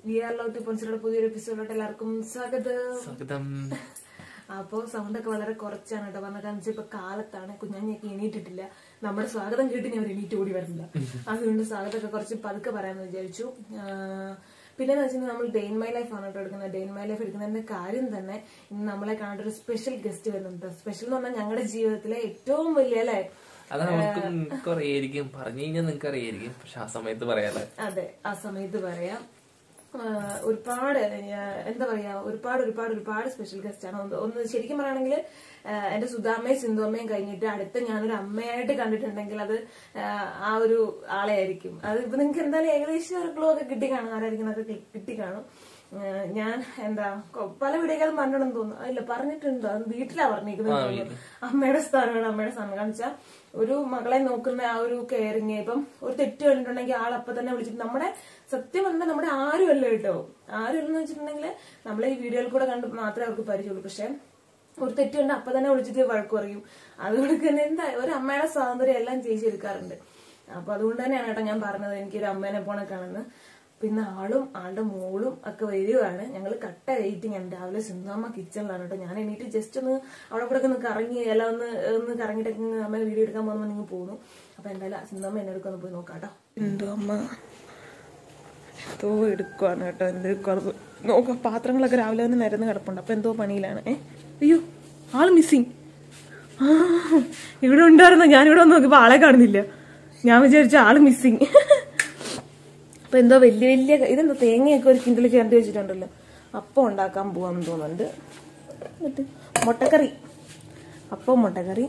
പുതിയൊരു എപ്പിസോഡിലോട്ട് എല്ലാവർക്കും സ്വാഗതം. അപ്പോൾ സൗണ്ടൊക്കെ വളരെ കുറച്ചാണ് കേട്ടോ പറഞ്ഞ കാരണം വെച്ചാൽ ഇപ്പൊ കാലത്താണ്, കുഞ്ഞാഞ്ഞൊക്കെ എണീറ്റിട്ടില്ല. നമ്മുടെ സ്വാഗതം കേട്ട് ഞാൻ എണീറ്റ് ഓടി വരുന്നില്ല, അതുകൊണ്ട് സ്വാഗതമൊക്കെ കുറച്ച് പതുക്കെ പറയാമെന്ന് വിചാരിച്ചു. പിന്നെന്ന് വെച്ചാൽ നമ്മൾ ഡേ ഇൻ മൈ ലൈഫ് ആണ് കേട്ടോ എടുക്കുന്നത്. ഡേ ഇൻ മൈ ലൈഫ് എടുക്കുന്നതിന്റെ കാര്യം തന്നെ ഇന്ന് നമ്മളെ കാണേണ്ട ഒരു സ്പെഷ്യൽ ഗസ്റ്റ് വരുന്നുണ്ട്. സ്പെഷ്യൽ എന്ന് പറഞ്ഞാൽ ഞങ്ങളുടെ ജീവിതത്തിലെ ഏറ്റവും വലിയ അല്ലേ, അത് നമുക്ക് അറിയായിരിക്കും, പറഞ്ഞു കഴിഞ്ഞാൽ നിങ്ങൾക്ക് അറിയായിരിക്കും, പക്ഷെ ആ സമയത്ത് പറയാതെ. അതെ, ആ സമയത്ത് പറയാം. ഒരുപാട് എന്താ പറയാ, ഒരുപാട് സ്പെഷ്യൽ ഗസ്റ്റ് ആണ്. ഒന്ന് ശരിക്കും പറയുകയാണെങ്കിൽ എന്റെ സുധാമ്മയും സിന്ധുമ്മയും കഴിഞ്ഞിട്ട് അടുത്ത ഞാനൊരു അമ്മയായിട്ട് കണ്ടിട്ടുണ്ടെങ്കിൽ അത് ആ ഒരു ആളെ ആയിരിക്കും. അത് ഇപ്പൊ നിങ്ങൾക്ക് എന്തായാലും ഏകദേശം ഒരു ക്ലൂ ഒക്കെ കിട്ടിക്കാണും, ആരായിരിക്കും എന്നൊക്കെ കിട്ടിക്കാണും. ഞാൻ എന്താ പല വീഡിയോകളും പറഞ്ഞിട്ടുണ്ടെന്ന് തോന്നുന്നു. ഇല്ല, പറഞ്ഞിട്ടുണ്ടോ? അത് വീട്ടിലാ പറഞ്ഞിരിക്കുന്നത് തോന്നുന്നു. അമ്മയുടെ സ്ഥാനമാണ്, അമ്മയുടെ സ്ഥാനം. കാരണം വെച്ചാൽ ഒരു മകളെ നോക്കുന്ന ആ ഒരു കെയറിങ്, ഇപ്പം ഒരു തെറ്റ് കണ്ടിട്ടുണ്ടെങ്കിൽ ആളപ്പം തന്നെ വിളിച്ചിട്ട് നമ്മുടെ സത്യം പറഞ്ഞാൽ നമ്മുടെ ആരുമല്ല കേട്ടോ. ആരുമല്ലെന്ന് വെച്ചിട്ടുണ്ടെങ്കിൽ നമ്മളെ ഈ വീഡിയോയിൽ കൂടെ കണ്ട് മാത്രമേ അവർക്ക് പരിചയമുള്ളൂ. പക്ഷെ ഒരു തെറ്റ് കണ്ട് അപ്പൊ തന്നെ വിളിച്ചിട്ട് വഴക്ക് പറയും. അതുകൊണ്ട് തന്നെ എന്താ ഒരു അമ്മയുടെ സ്വാതന്ത്ര്യം എല്ലാം ചെയ്തെടുക്കാറുണ്ട്. അപ്പൊ അതുകൊണ്ട് തന്നെയാണ് കേട്ടോ ഞാൻ പറഞ്ഞത് എനിക്കൊരു അമ്മേനെ പോണക്കാണെന്ന്. പിന്നെ ആളുടെ മോളും ഒക്കെ വരികയാണ്. ഞങ്ങൾ കട്ട വെയിറ്റിംഗ് ആണ്. രാവിലെ സിന്ധുമ്മ കിച്ചണിലാണ് കേട്ടോ. ഞാൻ എണീറ്റ് ജസ്റ്റ് ഒന്ന് അവിടെ കൂടെ ഒന്ന് കറങ്ങി എല്ലാം ഒന്ന് കറങ്ങിയിട്ടൊക്കെ അമ്മ വീഡിയോ എടുക്കാൻ പോകുമ്പോൾ നിങ്ങൾ പോകുന്നു. അപ്പൊ എന്തായാലും സിന്ധുമ്മ എന്നെ എടുക്കൊന്ന് പോയി നോക്കാം കേട്ടോ. സിന്ധുമ്മ എന്തോ എടുക്കുവാണ് കേട്ടോ. എന്തെടുക്കുവാണ് നോക്കാം. പാത്രങ്ങളൊക്കെ രാവിലെ തന്നെ നിരന്ന് കിടപ്പുണ്ട്. അപ്പൊ എന്തോ പണിയിലാണ്. അയ്യോ, ആള് മിസ്സിങ്. ഇവിടെ ഉണ്ടായിരുന്ന ഞാനിവിടെ വന്ന് നോക്കിയപ്പോ ആളെ കാണുന്നില്ല. ഞാൻ വിചാരിച്ച ആള് മിസ്സിങ്. അപ്പൊ എന്തോ വലിയ ഇതെന്തോ തേങ്ങയൊക്കെ ഒരു കിൻഡിൽ ചേർത്ത് വെച്ചിട്ടുണ്ടല്ലോ. അപ്പം ഉണ്ടാക്കാൻ പോവാന്ന് തോന്നുന്നുണ്ട്. എന്നിട്ട് മുട്ടക്കറി, അപ്പം മുട്ടക്കറി,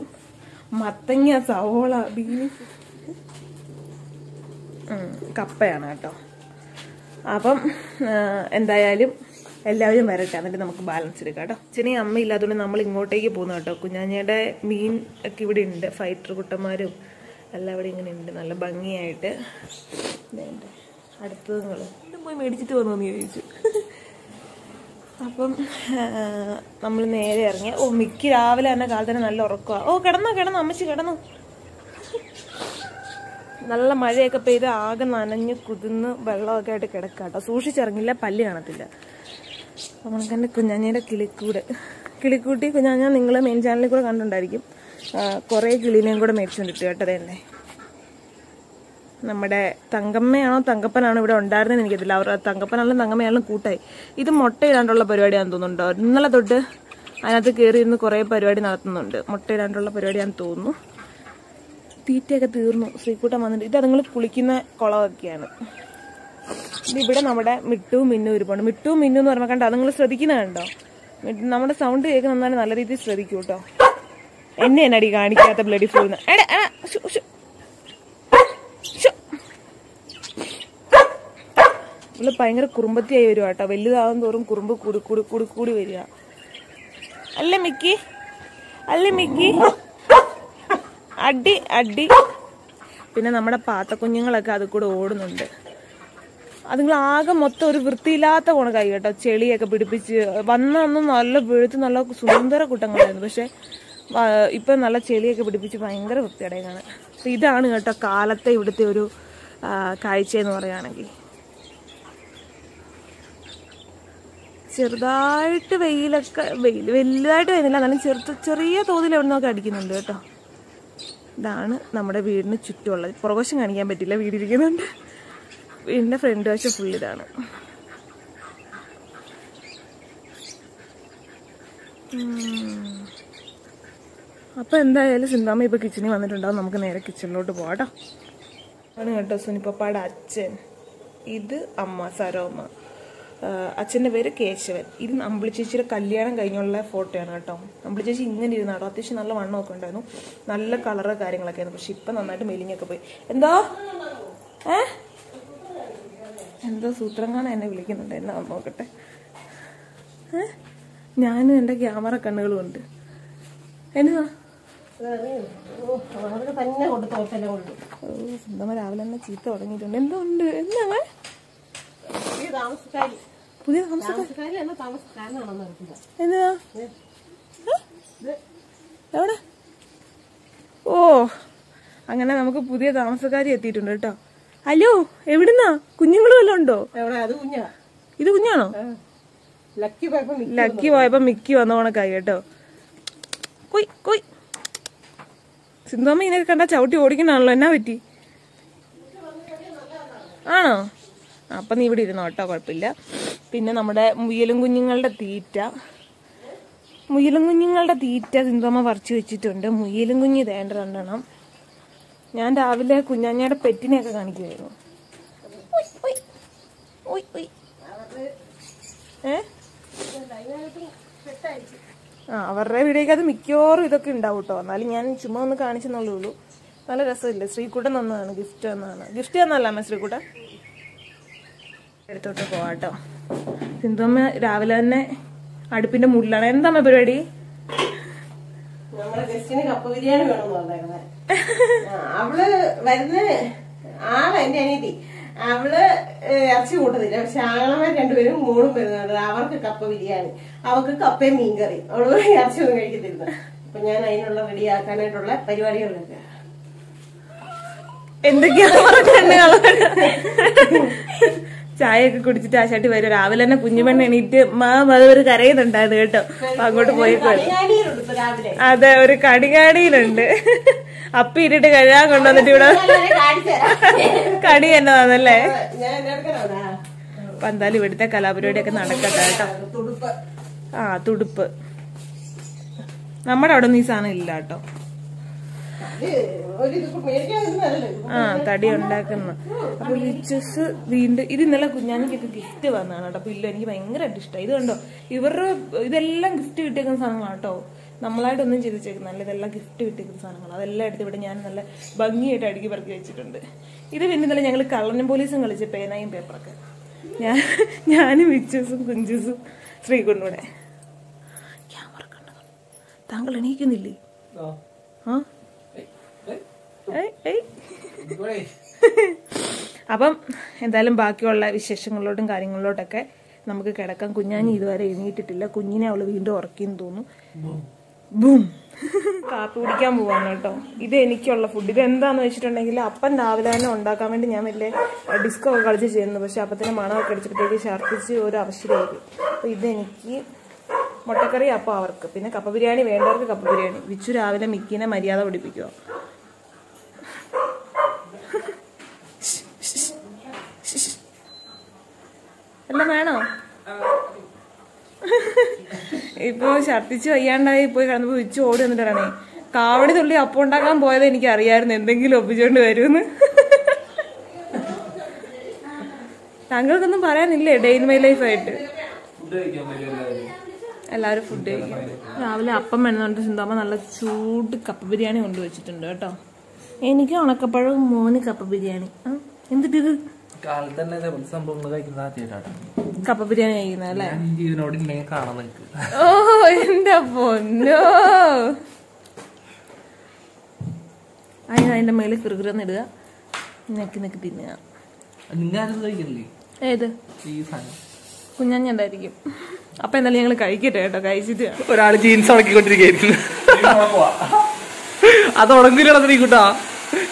മത്തങ്ങ, സവോള, ബീൻസ്, കപ്പയാണ് കേട്ടോ. അപ്പം എന്തായാലും എല്ലാവരും വരട്ടെ, എന്നിട്ട് നമുക്ക് ബാലൻസ് എടുക്കാം കേട്ടോ. അച്ഛനെയും അമ്മ ഇല്ലാത്തതുകൊണ്ട് നമ്മൾ ഇങ്ങോട്ടേക്ക് പോകുന്നു കേട്ടോ. കുഞ്ഞാഞ്ഞയുടെ മീൻ ഒക്കെ ഇവിടെ ഉണ്ട്, ഫൈറ്റർ കുട്ടന്മാരും എല്ലാം ഇവിടെ ഇങ്ങനെ ഉണ്ട്, നല്ല ഭംഗിയായിട്ട്. അടുത്തത് നിങ്ങൾ പോയി മേടിച്ചിട്ട് വന്നോന്ന് ചോദിച്ചു. അപ്പം നമ്മൾ നേരെ ഇറങ്ങിയ മിക്കി രാവിലെ തന്നെ കാലത്ത് തന്നെ നല്ല ഉറക്കമാണ്. കിടന്നോ അമ്മച്ചി കിടന്നു. നല്ല മഴയൊക്കെ പെയ്ത് ആകെ നനഞ്ഞ് കുതിർന്ന് വെള്ളമൊക്കെ ആയിട്ട് കിടക്കാട്ടോ. സൂക്ഷിച്ചിറങ്ങില്ല, പല്ല് കാണത്തില്ല. നമ്മൾക്ക് എൻ്റെ കുഞ്ഞാഞ്ഞയുടെ കിളിക്കൂട്ടി കുഞ്ഞാഞ്ഞ നിങ്ങൾ മെയിൻ ചാനലിൽ കൂടെ കണ്ടുണ്ടായിരിക്കും. കുറേ കിളീനെയും കൂടെ മേടിച്ചുകൊണ്ടിട്ട് കേട്ടോ. അതന്നെ നമ്മുടെ തങ്കമ്മയാണോ തങ്കപ്പനാണോ ഇവിടെ ഉണ്ടായിരുന്നെന്ന് എനിക്കറിയില്ല. അവർ തങ്കപ്പനാണെങ്കിലും തങ്കമ്മയാണെങ്കിലും കൂട്ടായി. ഇത് മുട്ടയിടാണ്ടുള്ള പരിപാടിയാണെന്ന് തോന്നുന്നുണ്ടോ. ഇന്നലെ തൊട്ട് അതിനകത്ത് കയറിയിരുന്ന് കുറേ പരിപാടി നടത്തുന്നുണ്ട്. മുട്ടയിടാണ്ടുള്ള പരിപാടിയാണെന്ന് തോന്നുന്നു. തീറ്റയൊക്കെ തീർന്നു. ശ്രീക്കൂട്ടം വന്നിട്ട് ഇത് അതുങ്ങൾ കുളിക്കുന്ന കുളമൊക്കെയാണ്. ഇതിവിടെ നമ്മുടെ മിട്ടും മിന്നും ഒരുപാട്. മിട്ടും മിന്നും എന്ന് പറഞ്ഞാൽ കണ്ടോ, നിങ്ങൾ ശ്രദ്ധിക്കുന്നത് കണ്ടോ. നമ്മുടെ സൗണ്ട് കേൾക്കുന്ന നല്ല രീതിയിൽ ശ്രദ്ധിക്കൂ കേട്ടോ. എന്നെ അടി കാണിക്കാത്ത ബ്ലഡി ഫുൾ. ഇവള് ഭയങ്കര കുറുമ്പത്തിയായി വരുക കേട്ടോ. വലുതാവും തോറും കുറുമ്പ് കൂടി വരിക. അല്ലേ മിക്കി അടി. പിന്നെ നമ്മുടെ പാത്തക്കുഞ്ഞുങ്ങളൊക്കെ അത് കൂടെ ഓടുന്നുണ്ട്. അതുങ്ങൾ ആകെ മൊത്തം ഒരു വൃത്തിയില്ലാത്ത കണക്കായി കേട്ടോ. ചെളിയൊക്കെ പിടിപ്പിച്ച് വന്നൊന്നും നല്ല വെളുത്ത് നല്ല സുന്ദര കൂട്ടങ്ങളായിരുന്നു. പക്ഷെ ഇപ്പൊ നല്ല ചെളിയൊക്കെ പിടിപ്പിച്ച് ഭയങ്കര വൃത്തിയടയാണ്. അപ്പൊ ഇതാണ് കേട്ടോ കാലത്തെ ഇവിടുത്തെ ഒരു കാഴ്ച എന്ന് പറയുകയാണെങ്കിൽ. ചെറുതായിട്ട് വലുതായിട്ട് വരുന്നില്ല, എന്നാലും ചെറിയ തോതിൽ എവിടെ നിന്നൊക്കെ അടിക്കുന്നുണ്ട് കേട്ടോ. ഇതാണ് നമ്മുടെ വീടിന് ചുറ്റുമുള്ളത്. പുറകോശം കാണിക്കാൻ പറ്റില്ല, വീടിരിക്കുന്നുണ്ട്. വീടിന്റെ ഫ്രണ്ട് വശം ഫുൾ ഇതാണ്. അപ്പൊ എന്തായാലും സിന്താമ്മ ഇപ്പൊ കിച്ചണിൽ വന്നിട്ടുണ്ടാവും. നമുക്ക് നേരെ കിച്ചണിലോട്ട് പോകാട്ടോ. ആണ് കേട്ടോ സുനിപ്പപ്പാടെ അച്ഛൻ. ഇത് അമ്മ സരോമ്മ. അച്ഛൻ്റെ പേര് കേശവൻ. ഇത് അമ്പിളി ചേച്ചിയുടെ കല്യാണം കഴിഞ്ഞുള്ള ഫോട്ടോയാണ് കേട്ടോ. അമ്പിളി ചേച്ചി ഇങ്ങനെ ഇരുന്ന കേട്ടോ. അത്യാവശ്യം നല്ല വണ്ണമൊക്കെ ഉണ്ടായിരുന്നു, നല്ല കളറ് കാര്യങ്ങളൊക്കെ ആയിരുന്നു. പക്ഷെ ഇപ്പം നന്നായിട്ട് മെലിഞ്ഞൊക്കെ പോയി. എന്തോ സൂത്രം കാണാൻ എന്നെ വിളിക്കുന്നുണ്ട്. എന്നാ നോക്കട്ടെ. ഞാനും എൻ്റെ ക്യാമറ കണ്ണുകളും ഉണ്ട്. എന്നതാ സ്വന്തം രാവിലെ തന്നെ ചീത്ത തുടങ്ങിയിട്ടുണ്ട്. എന്തോ ഉണ്ട്. എന്താണ് പുതിയ താമസക്കാരി? എന്നതാ എവിടെ? ഓ, അങ്ങനെ നമുക്ക് പുതിയ താമസക്കാരി എത്തിയിട്ടുണ്ട് കേട്ടോ. ഹലോ, എവിടുന്നാ? കുഞ്ഞുങ്ങളും വല്ലതും ഉണ്ടോ? ഇത് കുഞ്ഞാണോ? ലക്കി പോയപ്പോ മിക്കി വന്ന കണക്കായി കേട്ടോ. കൊയ് കൊയ്. സിന്ധുമ്മ ഇതിനൊക്കെ കണ്ടാ ചവിട്ടി ഓടിക്കണാണല്ലോ, എന്നാ പറ്റി? ആണോ? അപ്പൊ നീ ഇവിടെ ഇരുന്നോ കേട്ടോ, കുഴപ്പമില്ല. പിന്നെ നമ്മുടെ മുയലും കുഞ്ഞുങ്ങളുടെ തീറ്റ സിന്ധുമ്മ പറിച്ചു വെച്ചിട്ടുണ്ട്. മുയലും കുഞ്ഞ് തേണ്ട 2 എണ്ണം. ഞാൻ രാവിലെ കുഞ്ഞാഞ്ഞയുടെ പെറ്റിനെയൊക്കെ കാണിക്കുമായിരുന്നു. അവരുടെ വീടേക്ക് അത് മിക്കവാറും ഇതൊക്കെ ഉണ്ടാവും കേട്ടോ. എന്നാലും ഞാൻ ചുമ്മാ ഒന്ന് കാണിച്ചെന്നുള്ളേ ഉള്ളൂ. നല്ല രസമില്ല. ശ്രീകുട്ടൻ തന്നതാണ്, ഗിഫ്റ്റ് തന്നതാണ്. ഗിഫ്റ്റ് തന്നല്ല അമ്മ ശ്രീകുട്ടൻ. എടുത്തോട്ട് പോവാട്ടോ. സിന്ധുമ്മ രാവിലെ തന്നെ അടുപ്പിന്റെ മുകളിലാണ്. എന്താ പരിപാടി? നമ്മളെ ഗസ്റ്റിന് കപ്പ ബിരിയാണി വേണമെന്ന് പറഞ്ഞേക്കുന്നത്. അവള് വരുന്ന ആളെ എന്റെ അനിയത്തി, അവള് ഇറച്ചി കൂട്ടത്തില്ല. പക്ഷെ ആങ്ങളമാർ 2 പേരും മോളും വരുന്നുണ്ട്. അവർക്ക് കപ്പ ബിരിയാണി, അവർക്ക് കപ്പയും മീൻകറി. അവള് ഇറച്ചി ഒന്നും കഴിക്കത്തില്ല. അപ്പൊ ഞാൻ അതിനുള്ള റെഡിയാക്കാനായിട്ടുള്ള പരിപാടികളിലൊക്കെ ചായയൊക്കെ കുടിച്ചിട്ട് ആശാട്ടി വരും. രാവിലെ തന്നെ കുഞ്ഞുമണ്ണ എണീറ്റ് ഒരു കരയുന്നുണ്ടായിരുന്നു കേട്ടോ. അങ്ങോട്ട് പോയിക്കോ. അതെ, ഒരു കടികാടിയിലുണ്ട്. അപ്പി ഇട്ടിട്ട് കഴുകാൻ കൊണ്ടുവന്നിട്ട് ഇവിടെ കടി എന്നതാണല്ലേ. അപ്പൊ എന്തായാലും ഇവിടുത്തെ കലാപരിപാടിയൊക്കെ നടക്കട്ടെ കേട്ടോ. തുടുപ്പ് നമ്മുടെ അവിടെ ഒന്നും ഈ സാധനം ഇല്ല കേട്ടോ. തടി ഉണ്ടാക്കുന്ന. അപ്പൊ വിച്ചസ് വീണ്ടും ഇത് ഇന്നലെ കുഞ്ഞാനിക്കൊക്കെ ഗിഫ്റ്റ് വന്നതാണ് കേട്ടോ. അപ്പൊ ഇല്ല, എനിക്ക് ഭയങ്കരമായിട്ട് ഇഷ്ടമായി. ഇത് കണ്ടോ, ഇവരുടെ ഇതെല്ലാം ഗിഫ്റ്റ് കിട്ടിയേക്കുന്ന സാധനങ്ങളാണ് കേട്ടോ. നമ്മളായിട്ടൊന്നും ചെയ്ത് വെച്ചേക്കുന്നല്ല, ഇതെല്ലാം ഗിഫ്റ്റ് കിട്ടിയേക്കുന്ന സാധനങ്ങൾ. അതെല്ലാം എടുത്ത് ഇവിടെ ഞാൻ നല്ല ഭംഗിയായിട്ട് അടുക്കി പറക്കി വെച്ചിട്ടുണ്ട്. ഇത് പിന്നെ ഇന്നലെ ഞങ്ങൾ കള്ളനും പോലീസും കളിച്ച പേനയും പേപ്പറൊക്കെ ഞാനും വിച്ചസും കുഞ്ചുസും ശ്രീകുണ്ടൂടെ. ക്യാമറ കണ്ടു. താങ്കൾ എണീക്കുന്നില്ലേ? അപ്പം എന്തായാലും ബാക്കിയുള്ള വിശേഷങ്ങളിലോട്ടും കാര്യങ്ങളിലോട്ടൊക്കെ നമുക്ക് കിടക്കാം. കുഞ്ഞാഞ്ഞി ഇതുവരെ എണീറ്റിട്ടില്ല. കുഞ്ഞിനെ അവള് വീണ്ടും ഉറക്കിന്ന് തോന്നുന്നു. ബൂം. കാപ്പി കുടിക്കാൻ പോവാണ് കേട്ടോ. ഇത് എനിക്കുള്ള ഫുഡ്. ഇത് എന്താന്ന് വെച്ചിട്ടുണ്ടെങ്കിൽ അപ്പൻ രാവിലെ തന്നെ ഉണ്ടാക്കാൻ വേണ്ടി ഞാൻ വലിയ ഡിസ്കോ ഒക്കെ കളിച്ച് ചെയ്യുന്നു. പക്ഷെ അപ്പത്തിന് മണമൊക്കെ അടിച്ചപ്പോഴത്തേക്ക് ഛർദ്ദിച്ച് ഒരു അവശതയായിരിക്കും. അപ്പൊ ഇതെനിക്ക് മുട്ടക്കറി, അപ്പം അവർക്ക്. പിന്നെ കപ്പ ബിരിയാണി വേണ്ടവർക്ക് കപ്പ ബിരിയാണി. വിച്ചു രാവിലെ മിക്കിനെ മര്യാദ പഠിപ്പിക്കുക. എല്ലാം വേണോ? ഇപ്പൊ ഛർദിച്ച് വയ്യാണ്ടായി പോയി കിടന്നപ്പോ വിച്ചു ഓടി വന്നിട്ടാണേ കാവടി തുള്ളി അപ്പം ഉണ്ടാക്കാൻ പോയത്. എനിക്ക് അറിയായിരുന്നു എന്തെങ്കിലും ഒപ്പിച്ചോണ്ട് വരുമെന്ന്. താങ്കൾക്കൊന്നും പറയാനില്ലേ ഡേ ഇൻ മൈ ലൈഫ് ആയിട്ട്? എല്ലാവരും ഫുഡ് കഴിക്കും. രാവിലെ അപ്പം വേണമെന്നുണ്ട്. സിന്ധുമ്മ നല്ല ചൂട് കപ്പ ബിരിയാണി കൊണ്ടുവച്ചിട്ടുണ്ട് കേട്ടോ. എനിക്ക് ഉണക്കപ്പഴവും മോന് കപ്പ ബിരിയാണി. എന്തിട്ടിത് കപ്പ ബിരിയാണി കഴിക്കുന്നല്ലേ? ഓ എന്റെ പൊന്നോ. അതിന്റെ മേലെ കിറുകിറന്ന് ഇടുക, നെക്കി തിന്നുക. ഏത് കുഞ്ഞാഞ്ഞായിരിക്കും. അപ്പൊ എന്തായാലും ഞങ്ങള് കഴിക്കട്ടെ കേട്ടോ. കഴിച്ചിട്ട് ഒരാള് ജീൻസ് ഉണക്കിക്കൊണ്ടിരിക്കുന്നു. അത് ഉണങ്ങില്ല കൂട്ടാ.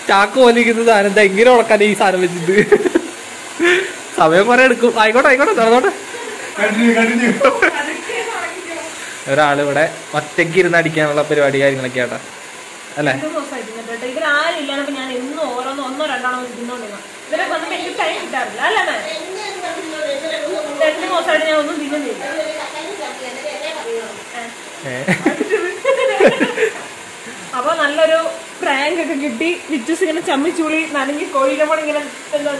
ചാക്ക് പോലിരിക്കുന്ന സാധനം എന്താ ഇങ്ങനെ ഉണക്കാൻ ഈ സാധനം വെച്ചിട്ട് സമയം കുറെ എടുക്കും. ആയിക്കോട്ടെ നടന്നോട്ടെ. ഒരാളിവിടെ ഒറ്റയ്ക്ക് ഇരുന്ന് അടിക്കാനുള്ള പരിപാടി കാര്യങ്ങളൊക്കെ ആട്ടാ അല്ലേ? അപ്പൊ നല്ലൊരു പ്രാങ്ക് ഒക്കെ കിട്ടി. വിച്ചൂസ് ഇങ്ങനെ ചമ്മിച്ചൂളി നനഞ്ഞ് കോഴിയുടെ ഇങ്ങനെ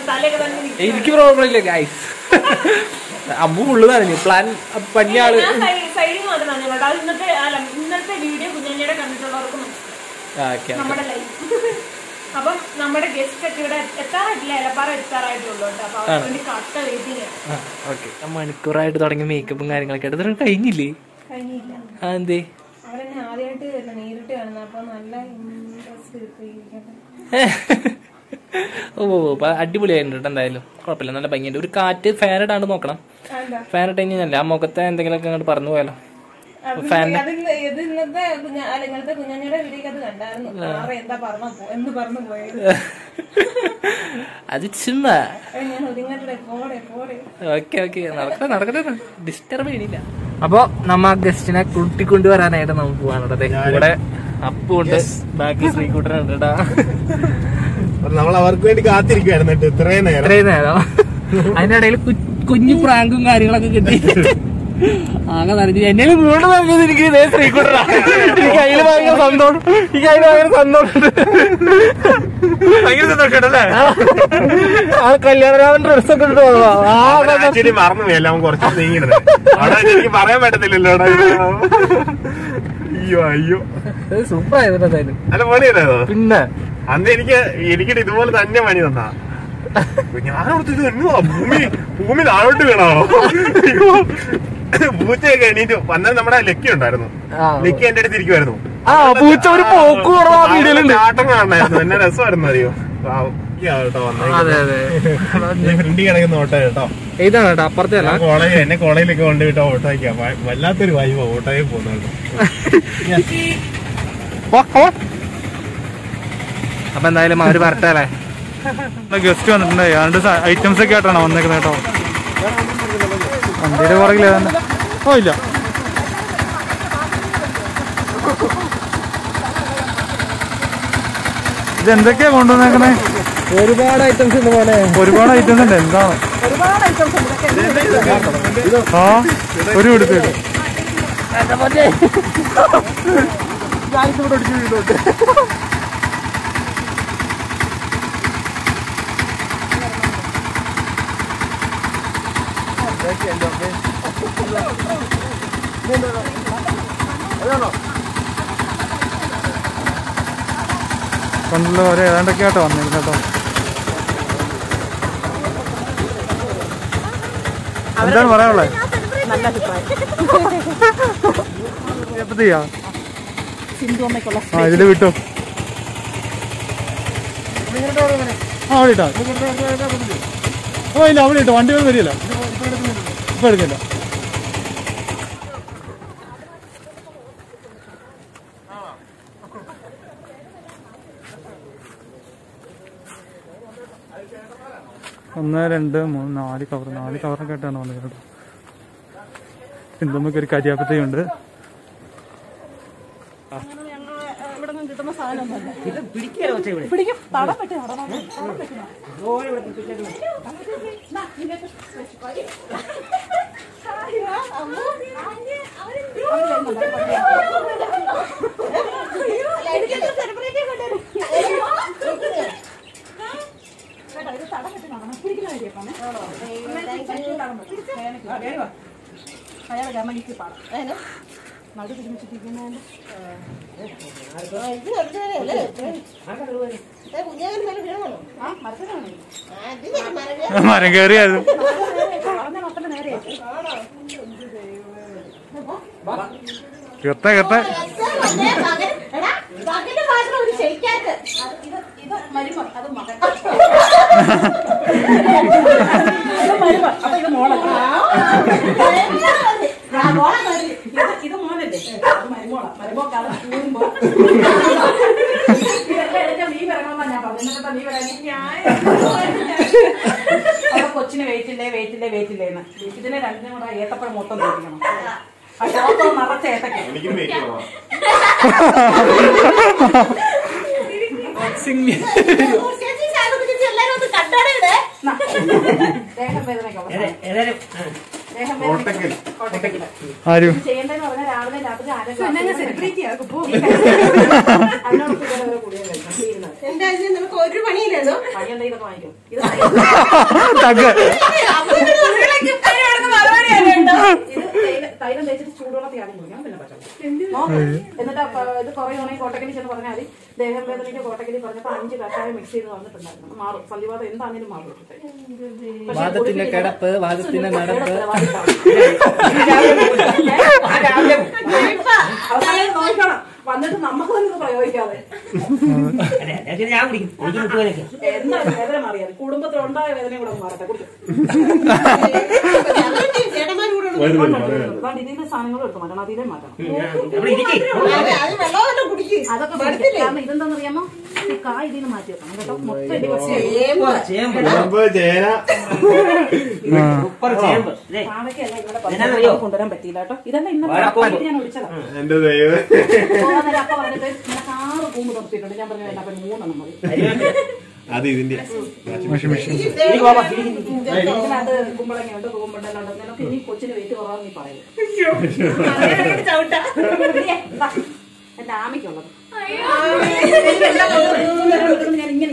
തലയൊക്കെ തന്നെ. എനിക്ക് പ്രോബ്ലം ഇല്ല ഗൈസ്. അമ്മ ഫുള്ള് നനഞ്ഞു. പ്ലാൻ പഞ്ഞാള് സൈഡിൽ മാത്രം നനഞ്ഞോട്ടോ. അത് ഇന്നത്തെ വീഡിയോ കുഞ്ഞാഞ്ഞയുടെ കണ്ടിട്ടുള്ളവർക്കും നമ്മുടെ ലൈഫ്. അപ്പം നമ്മുടെ ഗസ്റ്റ് ഒക്കെ ഇവിടെ എത്താറായിട്ടില്ല, എലപ്പാറ എത്താറായിട്ടുള്ളൂ കേട്ടോ. അപ്പൊ അവർക്ക് വേണ്ടി കട്ട വെയിറ്റിംഗ്. മണിക്കൂറായിട്ട് തുടങ്ങിയ മേക്കപ്പും കാര്യങ്ങളൊക്കെ ആയിട്ട് കഴിഞ്ഞില്ലേ? കഴിഞ്ഞില്ല. എന്തേ? അവരെന്നെ ആദ്യമായിട്ട് നേരിട്ട് കാണുന്ന. അപ്പൊ നല്ല ഇൻട്രസ്റ്റ്. അടിപൊളിയായിട്ടുണ്ട്. എന്തായാലും കുഴപ്പമില്ല, നല്ല ഭംഗിയുണ്ട്. ഒരു കാറ്റ് ഫാൻ ഇടാണ്ട് നോക്കണം. ഫാൻ ഇട്ട് കഴിഞ്ഞാൽ ആ മുഖത്തെ എന്തെങ്കിലുമൊക്കെ അങ്ങോട്ട് പറഞ്ഞു പോയാലോ. ഇത് ഇന്നത്തെ നിങ്ങളത്തെ കുഞ്ഞാഞ്ഞയുടെ വീഡിയോക്ക് അത് കണ്ടായിരുന്നു. എന്താ എന്ന് പറഞ്ഞു പോയത്. അത് ചുമ്മാ ഞാൻ ഒതുങ്ങട്ടെ. പോടെ ഓക്കെ നടക്കട്ടെ ഡിസ്റ്റർബ് ചെയ്യണില്ല. അപ്പൊ നമ്മ ഗസ്റ്റിനെ കൂട്ടിക്കൊണ്ടുവരാനായിട്ട് നമുക്ക് പോവാനുള്ളത്. ഇവിടെ അപ്പുണ്ട്, ബാക്കി ശ്രീകുട്ടനുണ്ട് കേട്ടാ. നമ്മൾ അവർക്ക് വേണ്ടി കാത്തിരിക്കുവായിരുന്നു ഇത്രയും നേരം. അതിനിടയിൽ കുഞ്ഞു പ്രാങ്കും കാര്യങ്ങളൊക്കെ കിട്ടി. ആകെ നനഞ്ഞു. എന്നെ വീട് നൽകിയത് എനിക്ക് ഇതേ ശ്രീകുട്ടനാ. ഈ കയ്യില് ഭയങ്കര സന്തോഷം. ഭയങ്കര സന്തോഷല്ലേ. ആ കല്യാണരാമൻ ഡ്രസ്സൊക്കെ ഇട്ട് മറന്നു എല്ലാം കുറച്ച് നീങ്ങിയത്. അവിടെ എനിക്ക് പറയാൻ പറ്റത്തില്ലല്ലോ. അയ്യോ സൂപ്പറായിരുന്നു. അല്ല പണിയല്ലോ. പിന്നെ അന്ന് എനിക്കിട്ട് ഇതുപോലെ തന്നെ പണി തന്നാ. ഞാനോടത്ത് ഇത് എന്നോ ഭൂമി താഴോട്ട് വീണോ. പൂച്ചയൊക്കെ എണീറ്റ് വന്നാൽ നമ്മുടെ ലക്കി ഉണ്ടായിരുന്നു. ലക്കി എന്റെ അടുത്ത് ഇരിക്കുമായിരുന്നു. ചാട്ടം കാണായിരുന്നു. എന്നെ രസമായിരുന്നു. അറിയോ ഫ്രണ്ടി കിടക്കുന്ന ഓട്ടോ കേട്ടോ. ഇതാണ് കേട്ടോ അപ്പുറത്തെ എന്നെ കോളേജിലൊക്കെ കൊണ്ടുപോയിട്ട് ഓട്ടോയ്ക്കാ. വല്ലാത്തൊരു വായുവാ ഓട്ടോയിൽ പോകുന്നത്. അപ്പൊ എന്തായാലും അവര് വരട്ടെ അല്ലേ. ഗസ്റ്റ് വന്നിട്ടുണ്ട്. രണ്ട് ഐറ്റംസ് ഒക്കെ ആയിട്ടാണ് വന്നേക്കുന്നത് കേട്ടോ. വണ്ടിയുടെ പുറകില് ഇല്ല. ഇതെന്തൊക്കെയാ കൊണ്ടുവന്നേക്കണേ? ഒരുപാട് ഐറ്റംസ് ഉണ്ട് പോലെ. ഒരുപാട് ഐറ്റംസ് ഉണ്ട്. എന്താണ് ആ ഒരു എടുത്തേക്ക് കണ്ടുള്ള ഓരോ ഏതാണ്ടൊക്കെ ആട്ടോ വന്നിരുന്നു കേട്ടോ. എന്താണ് പറയാനുള്ളത്? എപ്പത്തിയാ ഇതില് വിട്ടോ. അവിടെ ഇട്ടാ. ഇല്ല അവിടെ ഇട്ടോ. വണ്ടി ഒന്നും വരില്ല. ഇപ്പൊ എടുക്കില്ല. ഒന്ന് രണ്ട് മൂന്ന് നാല് കവറൊക്കെ ആയിട്ടാണ് വന്നത് കേട്ടോ. എന്തൊക്കെ ഒരു കരിയാപ്പത്തയുണ്ട്. അയാളെ ഗമനിക്ക് പാടാം. നടു പിടിച്ചിട്ടിരിക്കുന്നതിന്റെ മരം കയറിയായിരുന്നു. മക്കളുടെ നേരെ കെട്ടെ ഇത് മോനല്ലേ മരുമോക്കാതെ നീ വരണമെന്നാ ഞാൻ പറഞ്ഞു. നീ വരാൻ അവിടെ കൊച്ചിന് വെയിറ്റില്ലേന്ന്. ഇതിനെ രണ്ടിനും കൂടെ ഏത്തപ്പഴം മൊത്തം തോന്നിക്കണം. ആ ഷോപ്പ് നിറച്ച ഏത്തക്ക. ചെയ്യേണ്ടതെന്ന് പറഞ്ഞാൽ രാവിലെ രാത്രി നമുക്ക് ഒരു പണിയില്ലല്ലോ. പണി എന്തെങ്കിലും വാങ്ങിക്കും. ഇത് തൈലം തേച്ചിട്ട് ചൂടുവെള്ളത്തിൽ ആദ്യം കുടിക്കാം, പിന്നെ പച്ചവെള്ളം. എന്നിട്ട് ഇത് കുറയുവാണെങ്കിൽ കോട്ടക്കലി ചെന്ന് പറഞ്ഞാൽ മതി. ദേഹം വേദനയ്ക്ക് കോട്ടക്കലി പറഞ്ഞപ്പോൾ 5 കഷായം മിക്സ് ചെയ്ത് വന്നിട്ടുണ്ടായിരുന്നു. മാറും. സന്ധിവാദം എന്താണെങ്കിലും മാറും. വാദത്തിന്റെ കിടപ്പ്, വാദത്തിന്റെ നടപ്പ്. അവസാനം നോക്കണം. വന്നിട്ട് നമുക്ക് തന്നെ പ്രയോഗിക്കാതെ എന്തായാലും വേദന മാറിയാൽ കുടുംബത്തിലുണ്ടായ വേദനയും കൂടെ മാറട്ടെ. കുടിക്കും. ഇതിന്റെ സാധനങ്ങളും എടുക്കും മാറ്റണം, അതിലേ മാറ്റണം. അതൊക്കെ കാരണം ഇതെന്താണെന്നറിയാമോ, ഈ കായ് ഇതിന് മാറ്റി വെക്കണം കേട്ടോ. മൊത്തം കൊണ്ടുവരാൻ പറ്റിയില്ല കേട്ടോ. ഇതെല്ലാം ഇന്നലെ ഞാൻ വിളിച്ചതാണ്. അപ്പൊ പറഞ്ഞിട്ട് ഞാൻ 6 കൂമ്പ് നിർത്തിയിട്ടുണ്ട്. ഞാൻ പറഞ്ഞു വേണ്ട, 3 എണ്ണം മതി. അത് ഇതിന്റെ അത് കുമ്പളങ്ങയുണ്ട്, കൂമ്പുണ്ടെല്ലാം ഉണ്ട്. നിനക്ക് ഇനി കൊച്ചിന് വെയിറ്റ് കുറവാന്ന് നീ പറയും. എന്റെ ആമയ്ക്കുള്ളത് ഞാൻ ഇങ്ങനെ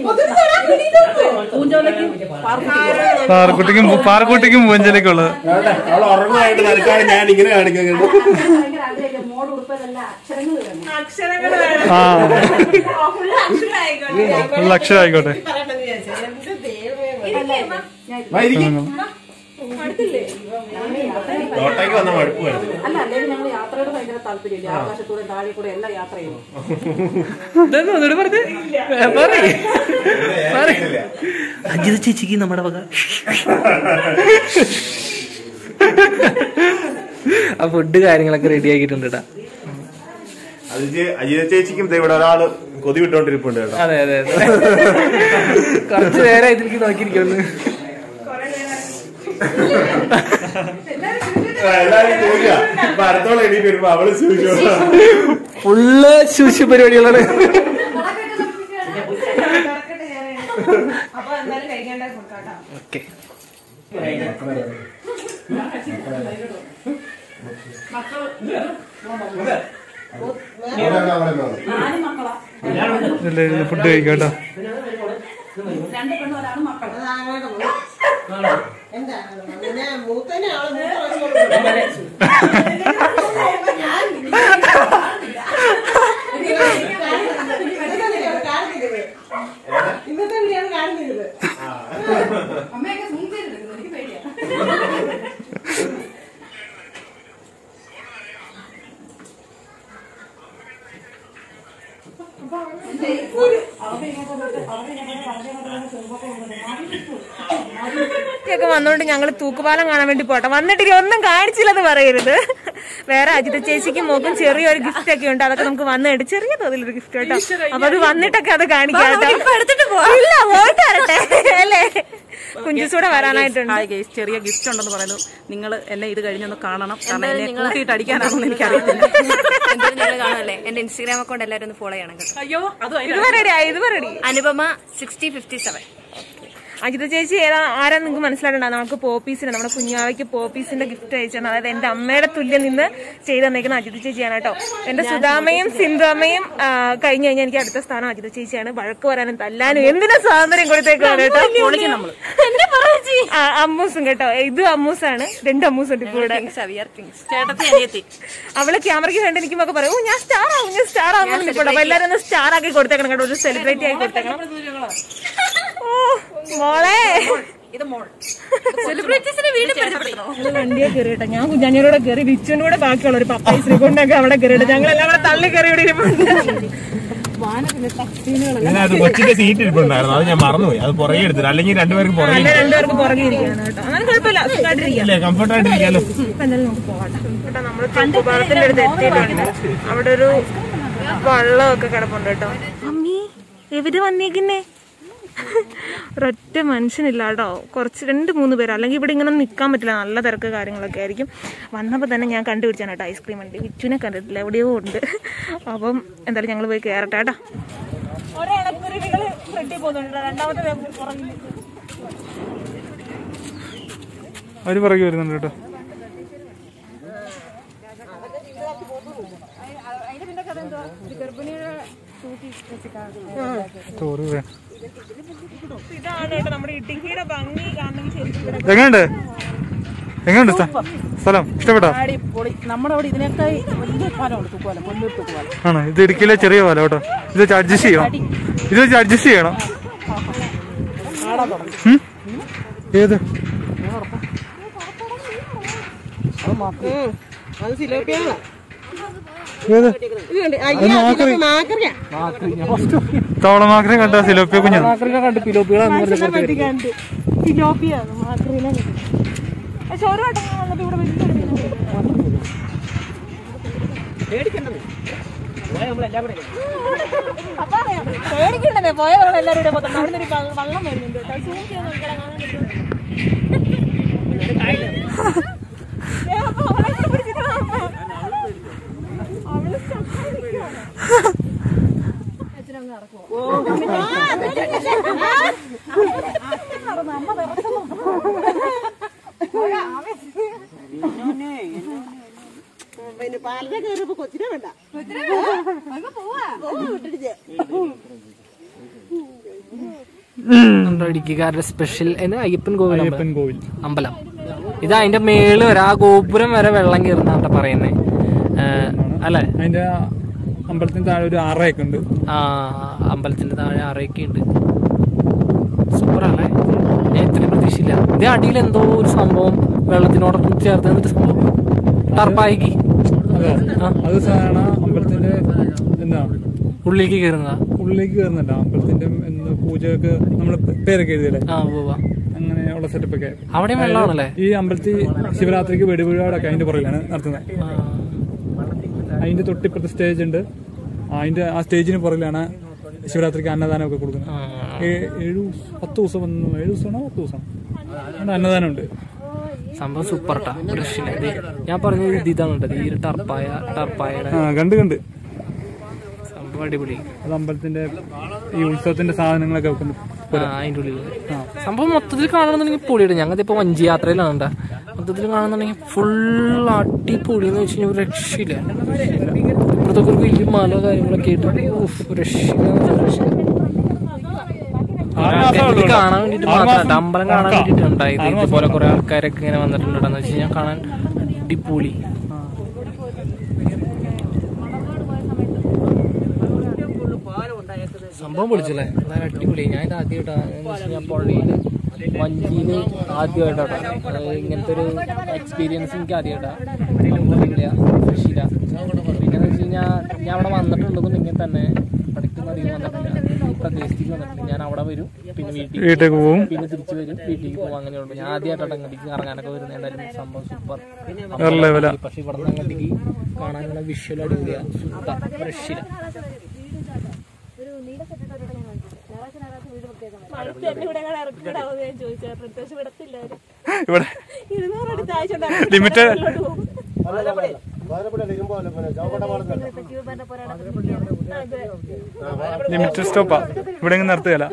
പൂഞ്ചോലയ്ക്കും പാറക്കുട്ടിക്കും പൂഞ്ചലേക്കുള്ളത് ഉറങ്ങായിട്ട് നടക്കാണ് ഞാൻ ഇങ്ങനെ കാണിക്കുന്നത്. ഭയങ്കര ആഗ്രഹമില്ല. മോഡ് ഉൾപ്പെടെല്ല അക്ഷരങ്ങൾ വേണം. ഫുൾ അക്ഷരായിക്കോട്ടെ. കോട്ടയ്ക്ക് വന്ന മടുപ്പ് വരുന്നത്. അല്ല, അല്ലെങ്കിൽ ഞങ്ങൾ യാത്രയോട് ഭയങ്കര താല്പര്യമില്ല. ആകാശത്തൂടെ താഴെ കൂടെ എല്ലാം യാത്ര ചെയ്യും. അജിത ചേച്ചിക്ക് നമ്മുടെ വക ആ ഫുഡ് കാര്യങ്ങളൊക്കെ റെഡി ആക്കിയിട്ടുണ്ട് കേട്ടാ. അജിത ചേച്ചിക്കും ഇവിടെ ഒരാള് കൊതി വിട്ടോണ്ടിരിപ്പുണ്ട് കേട്ടോ. അതെ അതെ അതെ, കുറച്ചു നേരം ഇതിലേക്ക് നോക്കിയിരിക്കുന്നു. എല്ലാരും ചോദിക്കാ അടുത്തോളം എണീറ്റ് വരുമ്പോ അവള് ഫുള്ള് ശൂശി പരിപാടികളാണ്. Okay, food കഴിക്കാട്ടോ. 2 പെണ്ണും 1 മക്കൾ. മൂത്തനെ ആള് ഇന്നത്തെ വീഡിയോ കാണുന്നത്. അമ്മയൊക്കെ സൂം ചെയ്തിട്ടുണ്ട്, എനിക്ക് പേടിയാ. ഒക്കെ വന്നോണ്ട് ഞങ്ങൾ തൂക്കുപാലം കാണാൻ വേണ്ടി പോട്ടെ. വന്നിട്ട് ഒന്നും കാണിച്ചില്ലെന്ന് പറയരുത്. വേറെ അജിത ചേച്ചിക്കും മോക്കും ചെറിയൊരു ഗിഫ്റ്റ് ഒക്കെ ഉണ്ട്. അതൊക്കെ നമുക്ക് വന്നിട്ട് ചെറിയ തോതിലൊരു ഗിഫ്റ്റ് കേട്ടോ. അപ്പൊ അത് വന്നിട്ടൊക്കെ അത് കാണിക്കാം. ഇല്ല, പോയിട്ട് വരട്ടെ അല്ലേ. കുഞ്ചൂടെ വരാനായിട്ടുണ്ട്. ചെറിയ ഗിഫ്റ്റ് ഉണ്ടെന്ന് പറയുന്നു. നിങ്ങൾ എന്നെ ഇത് കഴിഞ്ഞൊന്ന് കാണണം. കാരണം എന്നെ കൂട്ടിയിട്ട് അടിക്കാനാണെന്ന് എനിക്കറിയത്തില്ല. കാണുമല്ലേ, എന്റെ ഇൻസ്റ്റാഗ്രാം അക്കൗണ്ട് എല്ലാവരും ഒന്ന് ഫോളോ ചെയ്യണം. അയ്യോ, അത് ഇത് അനുപമ 6057. അജിത ചേച്ചി ആരാ നിങ്ങൾക്ക് മനസ്സിലായിട്ടുണ്ടാകും. നമുക്ക് പോപ്പീസിന്, നമ്മുടെ കുഞ്ഞാവയ്ക്ക് പോപ്പീസിന്റെ ഗിഫ്റ്റ് അയച്ചാണ്. അതായത് എന്റെ അമ്മയുടെ തുല്യം നിന്ന് ചെയ്ത് തന്നേക്കുന്ന അജിത ചേച്ചിയാണ് കേട്ടോ. എന്റെ സുധാമയും സിന്ധുഅമ്മയും കഴിഞ്ഞു കഴിഞ്ഞാൽ എനിക്ക് അടുത്ത സ്ഥാനം അജിത ചേച്ചിയാണ്. വഴക്ക് വരാനും തല്ലാനും എന്തിനാ സ്വാതന്ത്ര്യം കൊടുത്തേക്കാണ് കേട്ടോ. അമ്മൂസും കേട്ടോ, ഇത് അമ്മൂസാണ്. 2 അമ്മൂസുണ്ട് ഇപ്പൊ ഇവിടെ. അവള് ക്യാമറയ്ക്ക് വേണ്ടി നിൽക്കുമ്പോ പറയും ഞാൻ സ്റ്റാർ ആവും, ഞാൻ സ്റ്റാർ ആവും. അപ്പൊ എല്ലാരും ഒന്ന് സ്റ്റാർ ആക്കി കൊടുത്തേക്കണം കേട്ടോ, ഒരു സെലിബ്രിറ്റി ആക്കി കൊടുത്തേക്കണം. ഓ മോളെ, വണ്ടിയെ കയറിയിട്ടോ. ഞാൻ കുഞ്ഞാഞ്ഞോടെ കയറി, വിച്ചുവിന്റെ കൂടെ ബാക്കിയുള്ള ഒരു പപ്പായി ശ്രീകൊണ്ടൊക്കെ അവിടെ കയറിയിട്ട് ഞങ്ങളെല്ലാം കൂടെ തള്ളി കയറി ഇവിടെ ഇരിപ്പുണ്ട്. കൊച്ചിന്റെ സീറ്റ് ഇരിപ്പുണ്ടായിരുന്നു, അത് ഞാൻ മറന്നുപോയി. അത് പുറകെ എടുത്തിട്ട്, അല്ലെങ്കിൽ രണ്ടുപേർക്ക് പുറകെ ഇരിക്കുകയാണ് കേട്ടോ. അങ്ങനെ കുഴപ്പമില്ല, കംഫർട്ടായിട്ടിരിക്കാലോ. എന്തായാലും നമുക്ക് പോകട്ടെ കേട്ടോ. നമ്മള് തൂക്കുപാലത്തിന്റെ അടുത്ത് എത്തിയിട്ടുണ്ട്. അവിടെ ഒരു വള്ളമൊക്കെ കിടപ്പുണ്ട് കേട്ടോ. അമ്മീ, എവര് വന്നേക്കുന്നേ? ഒരൊറ്റ മനുഷ്യനില്ല കേട്ടോ. കുറച്ച് 2-3 പേര്, അല്ലെങ്കിൽ ഇവിടെ ഇങ്ങനെ നിൽക്കാൻ പറ്റില്ല. നല്ല തിരക്ക് കാര്യങ്ങളൊക്കെ ആയിരിക്കും. വന്നപ്പോൾ തന്നെ ഞാൻ കണ്ടുപിടിച്ചാണ് കേട്ടോ ഐസ്ക്രീം ഉണ്ട്. വിച്ചുവിനെ കണ്ടിട്ടില്ല, എവിടെയോ ഉണ്ട്. അപ്പം എന്തായാലും ഞങ്ങൾ പോയി കയറട്ടെ കേട്ടോ. ഒരേണക്കുരുവികള് വെട്ടി പോകുന്നുണ്ട്. രണ്ടാമത്തെ അവര് പുറകെ വരുന്നുണ്ട് കേട്ടോ. ഇതാണ് കേട്ടോ നമ്മുടെ ഇടുക്കിയുടെ ഭംഗി. എങ്ങനെയുണ്ട് സ്ഥലം? ഇഷ്ടപ്പെട്ടോ? നമ്മുടെ അവിടെ ഇതിനൊക്കെ വലിയ പാലമുണ്ട്, തൂക്കുപാലം, കൊല്ലൂർ തൂക്കുപാലം ആണ്. ഇത് ഇടുക്കിയിലെ ചെറിയ പാലം കേട്ടോ. ഇത് വെച്ച് അഡ്ജസ്റ്റ് ചെയ്യണം. ഏത് തവളമാക്രിനെ കണ്ട സിലോപ്പിയ കുഞ്ഞാണ്. പക്ഷെ ഒരു വട്ടം വന്നപ്പോ ഇവിടെ പേടിക്കണ്ടേ പോയ നമ്മളെല്ലാവരും കൂടെ അവിടെ ഒരു വള്ളം വരുന്നുണ്ട് കേട്ടോ. സൂം ചെയ്ത് നോക്കിയാൽ കാണാൻ പിന്നെ പാലത്തെ കയറിയപ്പോ കൊച്ചിനെ വേണ്ട നമ്മുടെ ഇടുക്കിക്കാരുടെ സ്പെഷ്യൽ അയ്യപ്പൻ കോവിൽ അമ്പലം. ഇത് അതിന്റെ മേള് വരെ ആ ഗോപുരം വരെ വെള്ളം കയറുന്ന പറയുന്നേ അല്ലെ? അതിന്റെ അമ്പലത്തിന് താഴെ ഒരു അറയൊക്കെ ഉണ്ട്. ആ അമ്പലത്തിന്റെ താഴെ അറയൊക്കെ ഉണ്ട്. സൂപ്പറല്ലേ? ഞാൻ ഇത്രയും പ്രതീക്ഷയില്ല. ഇതേ അടിയിൽ എന്തോ ഒരു സംഭവം വെള്ളത്തിനോടൊപ്പം ചേർത്ത് എന്നിട്ട് ടർപ്പായിക്ക് അത് സാധാരണ അമ്പലത്തിന്റെ എന്താ ഉള്ളിലേക്ക് കയറുന്നതാ? ഉള്ളിലേക്ക് കയറുന്നല്ല, അമ്പലത്തിന്റെ പൂജക്ക് നമ്മള് പേരൊക്കെ എഴുതിയല്ലേ, അങ്ങനെയുള്ള സെറ്റപ്പൊക്കെ. അവിടെ വെള്ളമാണല്ലേ? ഈ അമ്പലത്തിൽ ശിവരാത്രിക്ക് വെടിപുഴാടൊക്കെ അതിന്റെ പുറകിലാണ് നടത്തുന്നത്. അതിന്റെ തൊട്ടിപ്പുറത്ത് സ്റ്റേജ് ഉണ്ട്. അതിന്റെ ആ സ്റ്റേജിന് പുറകിലാണ് ശിവരാത്രിക്ക് അന്നദാനം ഒക്കെ കൊടുക്കുന്നത്. 10 ദിവസം 7 ദിവസമാണോ 10 ദിവസം അന്നദാനം ഉണ്ട്. സംഭവം സൂപ്പർട്ടാ. ഞാൻ പറഞ്ഞത് ഇതാണ് ഈ ഒരു ടർപ്പായ കണ്ട് സംഭവം അടിപൊളി. അത് അമ്പലത്തിന്റെ ഈ ഉത്സവത്തിന്റെ സാധനങ്ങളൊക്കെ വെക്കുന്നു അതിന്റെ ഉള്ളിൽ. സംഭവം മൊത്തത്തിൽ കാണണമെന്നുണ്ടെങ്കിൽ പൊളിയുടെ. ഞങ്ങളിപ്പോ വഞ്ചി യാത്രയിലാണ്. മൊത്തത്തിൽ കാണുന്നുണ്ടെങ്കിൽ ഫുൾ അടിപൊളി എന്ന് വെച്ച് കഴിഞ്ഞാൽ ഒരു രക്ഷയില്ല. ഇപ്പോഴത്തെ ഒരു വലിയ മല കാര്യങ്ങളൊക്കെ ആയിട്ട് രക്ഷയില്ല. കാണാൻ വേണ്ടിട്ട് മാത്രമായിട്ട് അമ്പലം കാണാൻ വേണ്ടിട്ടുണ്ടായത്. ഇതുപോലെ കുറെ ആൾക്കാരൊക്കെ ഇങ്ങനെ വന്നിട്ടുണ്ടെന്ന് വെച്ച് കഴിഞ്ഞാൽ കാണാൻ അടിപൊളി. സംഭവം പൊളിച്ചല്ലേ? അതായത് അടിപൊളി. ഞാൻ ഇത് ആദ്യമായിട്ടാണ് ഞാൻ പുഴയില് വഞ്ചിയില് ആദ്യമായിട്ടാണ് ഇങ്ങനത്തെ ഒരു എക്സ്പീരിയൻസ്. എനിക്ക് ആദ്യമായിട്ടാണ്. രക്ഷയില്ല. പിന്നെന്ന് വെച്ച് കഴിഞ്ഞാൽ ഞാൻ അവിടെ വന്നിട്ടുണ്ടെന്നുണ്ടെങ്കിൽ തന്നെ പഠിക്കുന്ന അധികം വന്നിട്ടില്ല, പ്രദേശത്തേക്ക് വന്നിട്ടുണ്ട്. ഞാൻ അവിടെ വരും, പിന്നെ വീട്ടിലേക്ക് പോകും, പിന്നെ തിരിച്ചു വരും, വീട്ടിലേക്ക് പോകും. അങ്ങനെയുണ്ട്. ഞാൻ ആദ്യമായിട്ടാണ് അങ്ങോട്ടേക്ക് ഇറങ്ങാനൊക്കെ വരുന്നത്. എന്തായാലും സംഭവം സൂപ്പർ. പക്ഷെ ഇവിടെ നിന്ന് അങ്ങോട്ടേക്ക് കാണാനുള്ള വിഷ്വൽ അടിപൊളിയാണ്. സൂപ്പർ. രക്ഷയില്ല. ലിമിറ്റഡ് സ്റ്റോപ്പാ. ഇവിടെ നിർത്തുകയല്ല.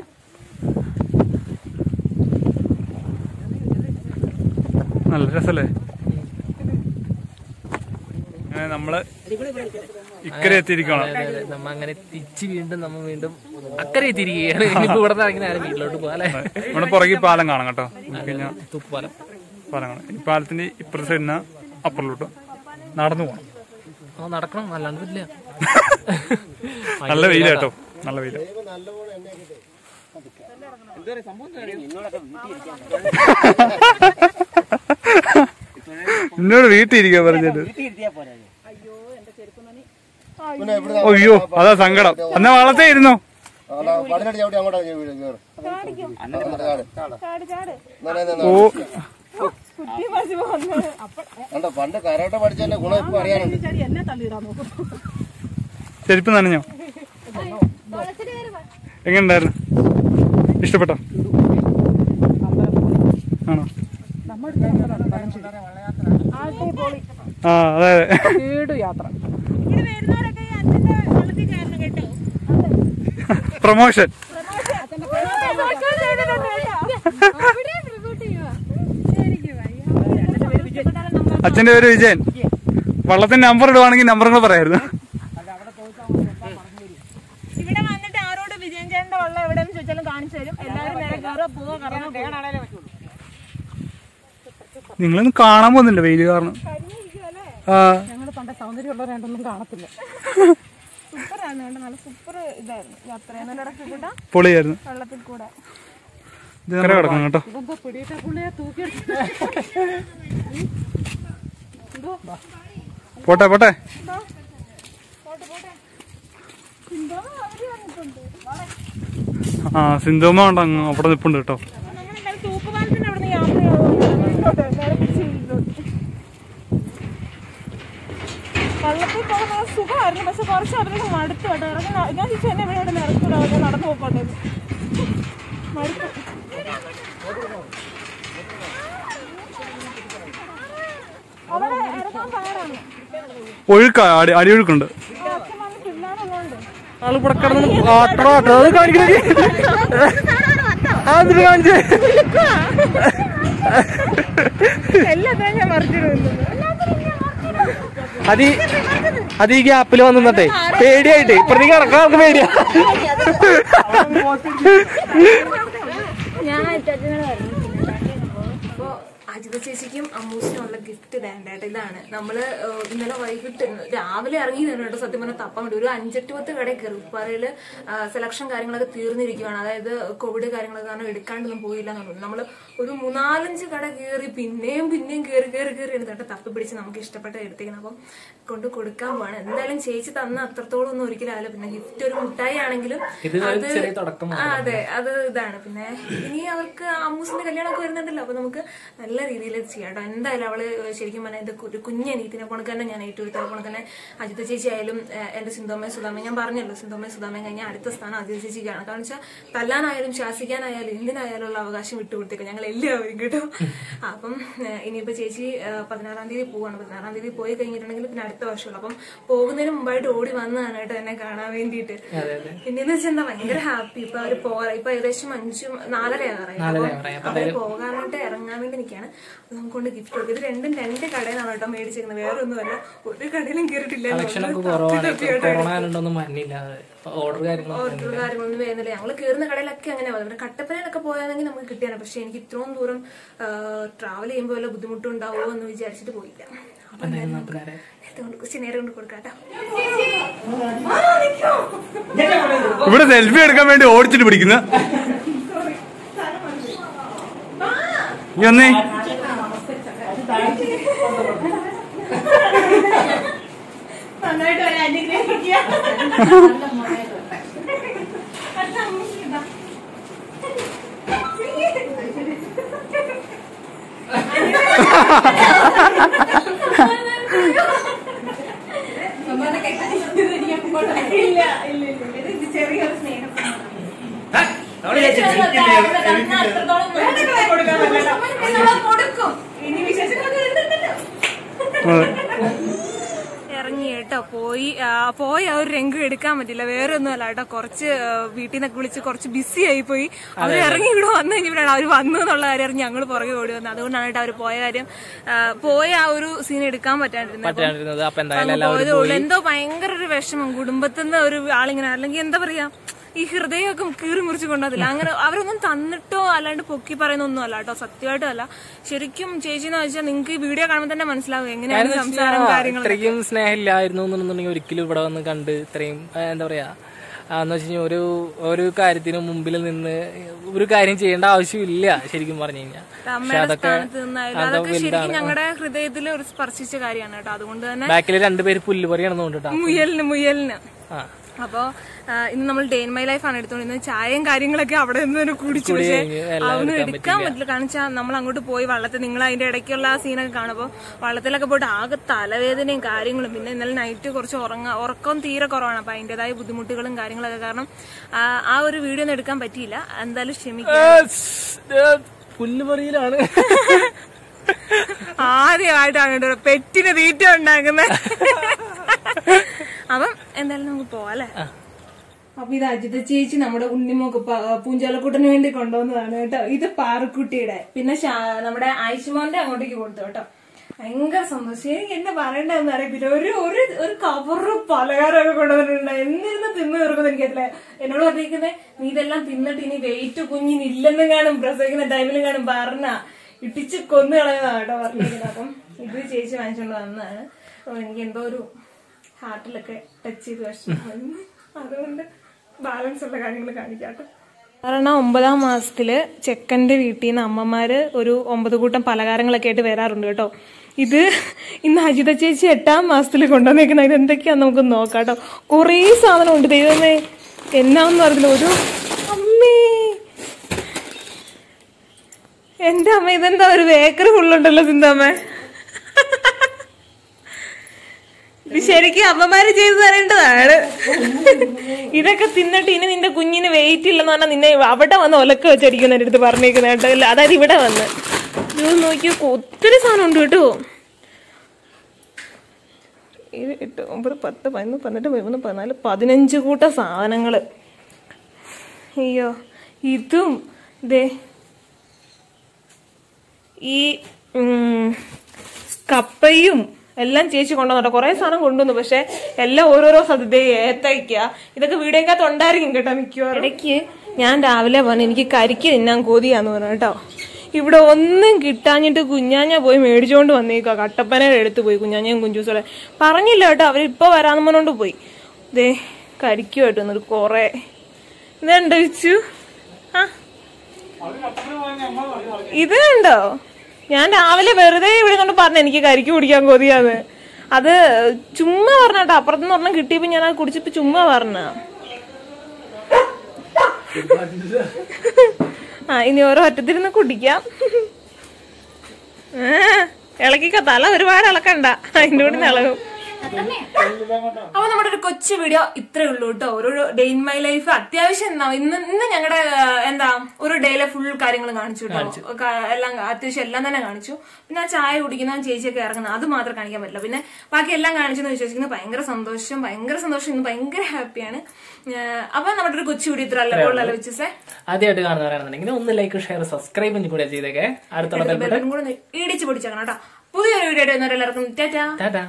നല്ല രസല്ലേ? നമ്മള് ഇക്കരെ എത്തിയിരിക്കണം. നമ്മ അങ്ങനെ തിരിച്ച് വീണ്ടും അക്കരെ എത്തിയിരിക്കുകയാണ്. ഇവിടെ നിന്ന് ആരും വീട്ടിലോട്ട് പോകാല്ലേ? ഇവിടെ പുറകെ പാലം കാണാം കേട്ടോ. തൂക്കുപാലം കാണാം. ഈ പാലത്തിന്റെ ഇപ്പുറത്തെ സൈഡിന് അപ്പുറത്തോട്ട് നടന്നു പോകണം. നടക്കണം, അല്ലാണ്ട് പറ്റില്ല. നല്ല വെയില കേട്ടോ, നല്ല വെയില. എന്നോട് വീട്ടിൽ ഇരിക്കാൻ പറഞ്ഞിട്ട്. അയ്യോ അതാ സങ്കടം. എന്നാ വളർത്തേ ഇരുന്നോ? പണ്ട് കരാട്ടെ പഠിച്ചതിന്റെ ഗുണം ഇപ്പൊ അറിയാനുണ്ട്. ചെരുപ്പ് നനഞ്ഞോ? എങ്ങനെയുണ്ടായിരുന്നു? ഇഷ്ടപ്പെട്ടോ? ആണോ? ആ അതെ പ്രൊമോഷൻ. അച്ഛന്റെ പേര് വിജയൻ. വള്ളത്തിന്റെ നമ്പർ ഇടുവാണെങ്കിൽ നമ്പറുകൾ പറയായിരുന്നു. ഇവിടെ വന്നിട്ട് ആരോട് വിജയൻ ചേട്ടന്റെ വള്ളം എവിടെയെന്ന് ചോദിച്ചാലും കാണിച്ചു തരും. എല്ലാവരും നേരെ കയറുക, പോവുക, കറങ്ങാൻ. നിങ്ങളൊന്നും കാണാൻ പോകുന്നില്ല വെയില് കാരണം. ഞങ്ങള് പണ്ട സൗന്ദര്യമുള്ളവരായിട്ടൊന്നും കാണത്തില്ല. സൂപ്പറായിരുന്നു, നല്ല സൂപ്പർ ഇതായിരുന്നു യാത്ര. നല്ല പൊളിയായിരുന്നു. വെള്ളത്തിൽ കൂടെ കിടക്കണം കേട്ടോ. പോട്ടെ പോട്ടെ. ആ സിന്ധുമ്മ ഉണ്ട് അങ്ങ് അവിടെ നിൽപ്പുണ്ട് കേട്ടോ. തൂക്കുപാലത്തിന് അവിടെ നിന്ന് യാത്ര വള്ളത്തിൽ പോകുന്ന സുഖമായിരുന്നു. പക്ഷെ കുറച്ച് അതിലേക്ക് മടുത്തു കേട്ടോ. ഇറങ്ങി ഞാൻ ചോദിച്ചു എന്നെ ഇവിടെ ഇറക്കൂടാ, ഞാൻ നടന്നു പോയിക്കോട്ടെ. മടുത്തു. അവിടെ ഇറങ്ങാൻ പാടാണ്. ഒഴുക്ക അടിയൊഴുക്കുണ്ട്. ആള് ഇവിടെ കിടന്ന് അത് കാണിക്കണേ കാണിച്ചേ എല്ലാത്തിനും ഞാൻ മറിച്ചിടുന്നു. അത് ഈ ഗ്യാപ്പിൽ വന്നിട്ടെ പേടിയായിട്ട് ഇപ്പഴത്തേക്ക് ഇറക്കാൻ നമുക്ക് പേടിയാ. അജിത ചേച്ചിക്കും അമ്മൂസിനുള്ള ഗിഫ്റ്റ് വേണ്ടേട്ടോ. ഇതാണ് നമ്മള് ഇന്നലെ വൈകിട്ട് രാവിലെ ഇറങ്ങി കേട്ടോ. സത്യം പറഞ്ഞാൽ തപ്പാൻ വേണ്ടി ഒരു 5-8 കടയിൽ കയറി. ഉപ്പാറയില് സെലക്ഷൻ കാര്യങ്ങളൊക്കെ തീർന്നിരിക്കുകയാണ്. അതായത് കോവിഡ് കാര്യങ്ങളൊക്കെ കാരണം എടുക്കാണ്ടൊന്നും പോയില്ല എന്നുള്ളത്. നമ്മള് ഒരു 3-4-5 കട കയറി പിന്നെയും കയറി എടുത്തിട്ട് തപ്പി പിടിച്ച് നമുക്ക് ഇഷ്ടപ്പെട്ട എടുത്തേക്കണം. അപ്പം കൊണ്ട് കൊടുക്കാൻ പോവാണ്. എന്തായാലും ചേച്ചി തന്ന അത്രത്തോളം ഒന്നും ഒരിക്കലും ആവില്ല. പിന്നെ ഗിഫ്റ്റ് ഒരു മുട്ടായി ആണെങ്കിലും അതെ അത് ഇതാണ്. പിന്നെ ഇനി അവർക്ക് അമ്മൂസിന്റെ കല്യാണമൊക്കെ വരുന്നുണ്ടല്ലോ. അപ്പൊ നമുക്ക് നല്ല രീതിയിൽ ചെയ്യാം കേട്ടോ. എന്തായാലും അവള് ശരിക്കും പറഞ്ഞാൽ ഇത് ഒരു കുഞ്ഞനീത്തിനെ പോണക്ക് തന്നെ ഞാൻ ഏറ്റെടുത്ത പോണക്ക് തന്നെ അജിത ചേച്ചി ആയാലും എന്റെ സിന്ധോമയും സുധാമയും ഞാൻ പറഞ്ഞല്ലോ. സിന്ധോമയും സുധാമയും കഴിഞ്ഞാൽ അടുത്ത സ്ഥാനം അജിത ചേച്ചിക്കാണ്. കാരണം വെച്ചാൽ തല്ലാനായാലും ശാസിക്കാനായാലും എന്തിനായാലും ഉള്ള അവകാശം വിട്ടുകൊടുത്തേക്കും ഞങ്ങൾ എല്ലാവരും കേട്ടോ. അപ്പം ഇനിയിപ്പോ ചേച്ചി 16-ാം തീയതി പോവാണ്. 16-ാം തീയതി പോയി കഴിഞ്ഞിട്ടുണ്ടെങ്കിൽ പിന്നെ അടുത്ത വർഷമുള്ളൂ. അപ്പം പോകുന്നതിന് മുമ്പായിട്ട് ഓടി വന്നതാണ് കേട്ടോ എന്നെ കാണാൻ വേണ്ടിയിട്ട്. പിന്നെന്ന് വെച്ചാൽ എന്താ ഭയങ്കര ഹാപ്പി. ഇപ്പൊ അവര് പോകാൻ ഇപ്പൊ ഏകദേശം 5-4 അവര് പോകാനായിട്ട് ഇറങ്ങാൻ വേണ്ടി നിൽക്കുകയാണ്. നമുക്കൊണ്ട് ഗിഫ്റ്റ് കൊടുക്കും. ഇത് രണ്ടും 2 കടയിൽ നിന്നാണ് കേട്ടോ മേടിച്ചിരിക്കുന്നത്. വേറെ ഒന്നുമല്ല. ഒരു കടയിലും കയറിയിട്ടില്ല. ഓർഡർ കാര്യങ്ങളൊന്നും വരുന്നില്ല. ഞങ്ങള് കയറുന്ന കടയിലൊക്കെ അങ്ങനെ പിന്നെ കട്ടപ്പനയിലൊക്കെ പോയാണെങ്കിൽ നമുക്ക് കിട്ടിയാണ്. പക്ഷെ എനിക്ക് ഇത്രയും ദൂരം ട്രാവൽ ചെയ്യുമ്പോൾ വല്ല ബുദ്ധിമുട്ടുണ്ടാവുമോ എന്ന് വിചാരിച്ചിട്ട് പോയില്ല. കുറച്ച് നേരം കൊണ്ട് കൊടുക്കാട്ടോ. ഇവിടെ സെൽഫി എടുക്കാൻ വേണ്ടി ഓടിച്ചിട്ട് പിടിക്കുന്ന ഒന്നേ നന്നായിട്ട് അനുഗ്രഹിക്കുക. ഇല്ല ചെറിയൊരു സ്നേഹം കൊടുക്കും. ഇനി വിശേഷങ്ങളൊക്കെ ഇറങ്ങി കേട്ടോ. പോയി ആ ഒരു രംഗം എടുക്കാൻ പറ്റില്ല. വേറെ ഒന്നുമല്ല കേട്ടോ. കുറച്ച് വീട്ടിൽ നിന്നൊക്കെ വിളിച്ച് കുറച്ച് ബിസി ആയി പോയി. അവർ ഇറങ്ങി ഇവിടെ വന്നു കഴിഞ്ഞപ്പോഴാണ് അവർ വന്നു എന്നുള്ള കാര്യം അറിഞ്ഞ് ഞങ്ങൾ പുറകെ ഓടി വന്നത്. അതുകൊണ്ടാണ് കേട്ടോ അവർ പോയ കാര്യം പോയ ആ ഒരു സീൻ എടുക്കാൻ പറ്റാണ്ടിരുന്നത്. എന്തോ ഭയങ്കര ഒരു വിഷമം കുടുംബത്തിൽ നിന്ന് ഒരു ആളിങ്ങനെ അല്ലെങ്കിൽ എന്താ പറയാ ഈ ഹൃദയമൊക്കെ കീറി മുറിച്ച് കൊണ്ടുവന്നില്ല. അങ്ങനെ അവരൊന്നും തന്നിട്ടോ അല്ലാണ്ട് പൊക്കി പറയുന്നൊന്നും അല്ല കേട്ടോ. സത്യമായിട്ടും അല്ല. ശരിക്കും ചേച്ചി എന്ന് വെച്ചാൽ നിങ്ങൾക്ക് ഈ വീഡിയോ കാണുമ്പോൾ തന്നെ മനസ്സിലാവും എങ്ങനെയാണ് സംസാരം കാര്യങ്ങൾ. ഇത്രയും സ്നേഹമില്ലായിരുന്നു എന്നുണ്ടെങ്കിൽ ഒരിക്കലും ഇവിടെ വന്ന് കണ്ട് ഇത്രയും എന്താ പറയാ എന്ന് വെച്ച് കഴിഞ്ഞാൽ ഒരു കാര്യത്തിന് മുമ്പിൽ നിന്ന് ഒരു കാര്യം ചെയ്യേണ്ട ആവശ്യമില്ല ശരിക്കും പറഞ്ഞു കഴിഞ്ഞാൽ. അതൊക്കെ ശരിക്കും ഞങ്ങളുടെ ഹൃദയത്തിൽ ഒരു സ്പർശിച്ച കാര്യമാണ് കേട്ടോ. അതുകൊണ്ട് തന്നെ ബാക്കിൽ 2 പേര് പുല്ല് പറയാണെന്ന് കൊണ്ടിട്ടാ മുയലിന്. അപ്പൊ ഇന്ന് നമ്മൾ ഡേ ഇൻ മൈ ലൈഫ് ആണ് എടുത്തോണ്ടിരുന്നത്. ചായയും കാര്യങ്ങളൊക്കെ അവിടെ നിന്ന് കുടിച്ചു. പക്ഷെ അതൊന്നും എടുക്കാൻ പറ്റില്ല. കാരണം വെച്ചാൽ നമ്മൾ അങ്ങോട്ട് പോയി വള്ളത്തിൽ നിങ്ങൾ അതിന്റെ ഇടയ്ക്കുള്ള ആ സീനൊക്കെ കാണുമ്പോൾ വള്ളത്തിലൊക്കെ പോയിട്ട് ആകെ തലവേദനയും കാര്യങ്ങളും. പിന്നെ ഇന്നലെ നൈറ്റ് കുറച്ച് ഉറക്കം തീരെ കുറവാണ്. അപ്പൊ അതിന്റേതായ ബുദ്ധിമുട്ടുകളും കാര്യങ്ങളൊക്കെ കാരണം ആ ഒരു വീഡിയോ ഒന്നും എടുക്കാൻ പറ്റിയില്ല. എന്തായാലും ക്ഷമിക്കുക. പുല്ല് പറയിലാണ് ആദ്യമായിട്ടാണ് പെറ്റിന് തീറ്റ ഉണ്ടാക്കുന്നത്. അപ്പം എന്തായാലും നമുക്ക് പോവാം അല്ലെ. അപ്പൊ ഇത് അജിത ചേച്ചി നമ്മുടെ ഉണ്ണിമോക്ക് പൂഞ്ചാലക്കൂട്ടിന് വേണ്ടി കൊണ്ടുവന്നതാണ് കേട്ടോ. ഇത് പാറക്കുട്ടിയുടെ പിന്നെ നമ്മുടെ ആയിഷുമോന്റെ അങ്ങോട്ടേക്ക് കൊടുത്തു കേട്ടോ. ഭയങ്കര സന്തോഷം. എനിക്ക് എന്നെ പറയണ്ടെന്ന് അറിയത്തില്ല. ഒരു കവറ് പലഹാരമൊക്കെ കൊണ്ടുവന്നിട്ടുണ്ട്. എന്നിരുന്ന് തിന്നു തീർക്കുന്നത് എനിക്കറിയില്ല. എന്നോട് പറഞ്ഞിരിക്കുന്നത് നീ ഇതെല്ലാം തിന്നിട്ട് ഇനി വെയിറ്റ് കുഞ്ഞിനില്ലെന്നും കാണും പ്രസവിക്കുന്ന ടൈമിലും കാണും പറഞ്ഞ ഇട്ടിച്ച് കൊന്നു കളയുന്നതാണ് കേട്ടോ പറഞ്ഞിരിക്കുന്നത്. അപ്പം ഇത് ചേച്ചി വാങ്ങിച്ചോണ്ട് വന്നതാണ്. അപ്പൊ എനിക്ക് എന്തോ ഒരു ഹാർട്ടിലൊക്കെ ടച്ച് ചെയ്ത് വിഷമം. അതുകൊണ്ട് ബാലൻസ് ഉള്ള കാര്യങ്ങൾ കാണിക്കാട്ടോ. കാരണം 9ാം മാസത്തില് ചെക്കന്റെ വീട്ടിൽ നിന്ന് അമ്മമാര് ഒരു 9 കൂട്ടം പലഹാരങ്ങളൊക്കെ ആയിട്ട് വരാറുണ്ട് കേട്ടോ. ഇത് ഇന്ന് അജിത ചേച്ചി 8ാം മാസത്തിൽ കൊണ്ടുവന്നേക്കുന്ന ഇത് എന്തൊക്കെയാന്ന് നമുക്ക് നോക്കാം കേട്ടോ. കുറേ സാധനം ഉണ്ട്. ദൈവമേ എന്നാന്ന് പറഞ്ഞില്ല. ഒരു അമ്മേ എന്റെ അമ്മ ഇതെന്താ ഒരു ബേക്കറി ഫുള്ളുണ്ടല്ലോ സിന്താമ്മ. ഇത് ശരിക്കും അമ്മമാര് ചെയ്തു തരേണ്ടതാണ്. ഇതൊക്കെ തിന്നിട്ട് ഇനി നിന്റെ കുഞ്ഞിന് വെയിറ്റ് ഇല്ലെന്ന് പറഞ്ഞാൽ നിന്നെ അവിടെ വന്ന് ഒലക്ക വെച്ചടിക്കുന്ന എന്റെ അടുത്ത് പറഞ്ഞേക്കുന്ന കേട്ടോ. അതായത് ഇവിടെ വന്ന് ഇത് നോക്കിയോ, ഒത്തിരി സാധനം ഉണ്ട് കേട്ടോ. 7, 8, 9, 10, 11, 12, 13, 14, 15 കൂട്ട സാധനങ്ങള്. അയ്യോ, ഇതും ദേ ഈ കപ്പയും എല്ലാം ചേച്ചി കൊണ്ടുവന്നോ. കുറെ സാധനം കൊണ്ടുവന്നു, പക്ഷെ എല്ലാം ഓരോരോ സ്ഥലത്ത് ഏത്തയ്ക്ക ഇതൊക്കെ വീടിനകത്ത് ഉണ്ടായിരിക്കും കേട്ടോ മിക്കവാറും. ഇടയ്ക്ക് ഞാൻ രാവിലെ പറഞ്ഞു എനിക്ക് കരിക്ക് തിന്നാൻ കൊതിയാന്ന് പറഞ്ഞു കേട്ടോ. ഇവിടെ ഒന്നും കിട്ടാഞ്ഞിട്ട് കുഞ്ഞാഞ്ഞ പോയി മേടിച്ചോണ്ട് വന്നേക്കാ. കട്ടപ്പനയുടെ അടുത്ത് പോയി കുഞ്ഞാഞ്ഞയും കുഞ്ചൂസോടെ പറഞ്ഞില്ല കേട്ടോ. അവരിപ്പൊ വരാന്ന് പറഞ്ഞോണ്ട് പോയി. ദേ കരിക്കുമായിട്ട് വന്നൊരു കൊറേ ഇതുണ്ട് വെച്ചു. ആ ഇത് കണ്ടോ, ഞാൻ രാവിലെ വെറുതെ ഇവിടെ കൊണ്ട് പറഞ്ഞു എനിക്ക് കരിക്ക് കുടിക്കാൻ കൊതിയാന്ന്. അത് ചുമ്മാ പറഞ്ഞാട്ടോ. അപ്പുറത്തുനിന്ന് ഒരെണ്ണം കിട്ടിയപ്പോ ഞാൻ അത് കുടിച്ചപ്പോ ചുമ്മാ പറഞ്ഞ. ആ ഇനി ഓരോ ഒറ്റത്തിരുന്ന് കുടിക്കാം. ഇളക്കിക്ക, തല ഒരുപാട് ഇളക്കണ്ട, അതിന്റെ കൂടെ ഇളകും. അപ്പൊ നമ്മുടെ ഒരു കൊച്ചു വീഡിയോ ഇത്രേ ഉള്ളൂ കേട്ടോ. ഒരു ഡേ ഇൻ മൈ ലൈഫ് അത്യാവശ്യം ഇന്ന് ഞങ്ങളുടെ ഒരു ഡേയിലെ ഫുൾ കാര്യങ്ങൾ കാണിച്ചു കേട്ടോ. എല്ലാം അത്യാവശ്യം എല്ലാം തന്നെ കാണിച്ചു. പിന്നെ ആ ചായ കുടിക്കുന്ന ചേച്ചിയൊക്കെ ഇറങ്ങുന്നത് അത് മാത്രം കാണിക്കാൻ പറ്റില്ല. പിന്നെ ബാക്കി എല്ലാം കാണിച്ചെന്ന് വിശ്വസിക്കുന്നത്. ഭയങ്കര സന്തോഷം. ഇന്ന് ഭയങ്കര ഹാപ്പിയാണ്. അപ്പൊ നമ്മുടെ ഒരു കൊച്ചു വീഡിയോ ഇത്ര അല്ല വെച്ചേ. ആദ്യമായിട്ട് കാണുന്നവരാണെന്നുണ്ടെങ്കിൽ ഒന്ന് ലൈക്ക്, ഷെയർ, സബ്സ്ക്രൈബ് കൂടെ ചെയ്തേക്കെ. അടുത്തുള്ള കൂടെ ഇടിച്ചു പൊടിച്ചേക്കണം കേട്ടോ. പുതിയൊരു വീഡിയോ എല്ലാവർക്കും ടാറ്റാ.